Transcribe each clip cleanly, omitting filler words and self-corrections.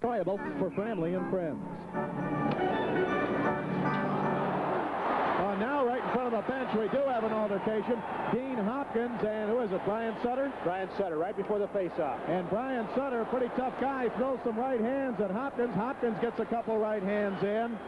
enjoyable for family and friends. Now right in front of the bench we do have an altercation. Dean Hopkins and who is it, Brian Sutter? Brian Sutter right before the face-off. And Brian Sutter, a pretty tough guy, throws some right hands at Hopkins. Hopkins gets a couple right hands in.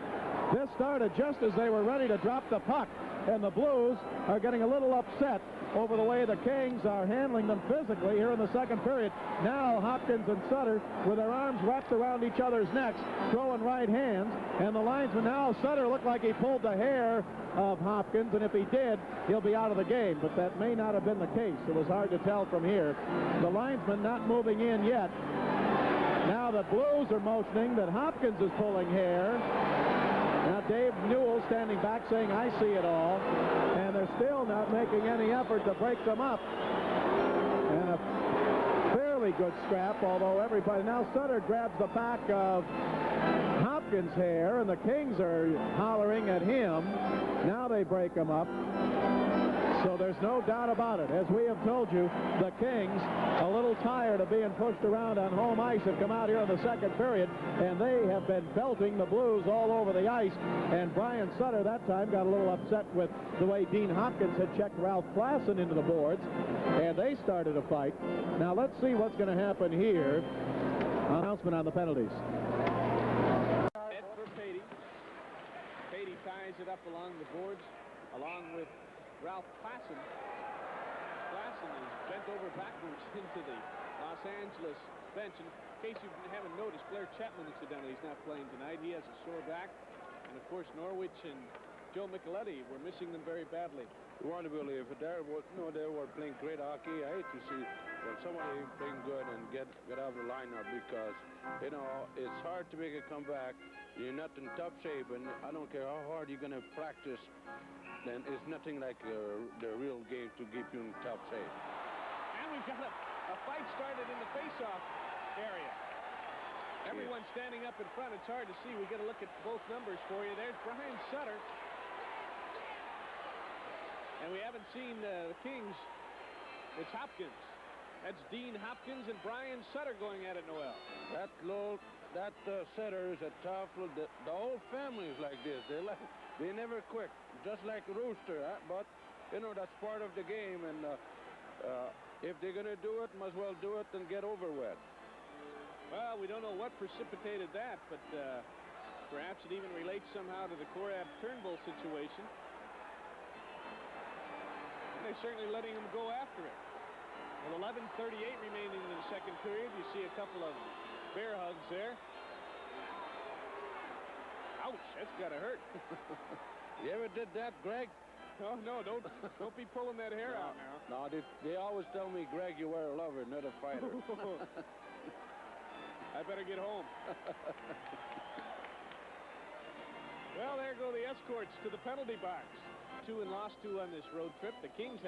This started just as they were ready to drop the puck, and the Blues are getting a little upset over the way the Kings are handling them physically here in the second period. Now Hopkins and Sutter, with their arms wrapped around each other's necks, throwing right hands, and the linesman now, Sutter looked like he pulled the hair of Hopkins, and if he did, he'll be out of the game, but that may not have been the case. It was hard to tell from here. The linesman not moving in yet. Now the Blues are motioning that Hopkins is pulling hair. Now Dave Newell standing back saying, I see it all. And they're still not making any effort to break them up. And a fairly good scrap, although everybody... Now Sutter grabs the back of Hopkins' hair, and the Kings are hollering at him. Now they break them up. So there's no doubt about it. As we have told you, the Kings, a little tired of being pushed around on home ice, have come out here in the second period, and they have been belting the Blues all over the ice. And Brian Sutter that time got a little upset with the way Dean Hopkins had checked Ralph Klassen into the boards, and they started a fight. Now let's see what's going to happen here. Announcement on the penalties. Ed for Patey. Patey ties it up along the boards, along with Ralph Klassen. Klassen is bent over backwards into the Los Angeles bench. In case you haven't noticed, Blair Chapman, incidentally, he's not playing tonight. He has a sore back. And, of course, Norwich and Joe Micheletti were missing them very badly. You want to believe it. They were playing great hockey. I hate to see when somebody playing good and get out of the lineup because, you know, it's hard to make a comeback. You're not in top shape, and I don't care how hard you're going to practice. Then it's nothing like the real game to keep you in top shape. And we've got a fight started in the face-off area. Everyone standing up in front. It's hard to see. We get a look at both numbers for you. There's Brian Sutter. And we haven't seen the Kings. It's Hopkins. That's Dean Hopkins and Brian Sutter going at it, Noel. That Sutter is a tough little... The whole family is like this. They never quit, just like a rooster. But, you know, that's part of the game. And if they're going to do it, must well do it and get over with. Well, we don't know what precipitated that, but perhaps it even relates somehow to the Korab Turnbull situation. And they're certainly letting him go after it. With 11:38 remaining in the second period, you see a couple of bear hugs there. Ouch, that's gotta hurt. You ever did that, Greg? Oh, no, don't be pulling that hair out now. No, they always tell me, Greg, you were a lover, not a fighter. I better get home. Well, there go the escorts to the penalty box. 2 and lost 2 on this road trip. The Kings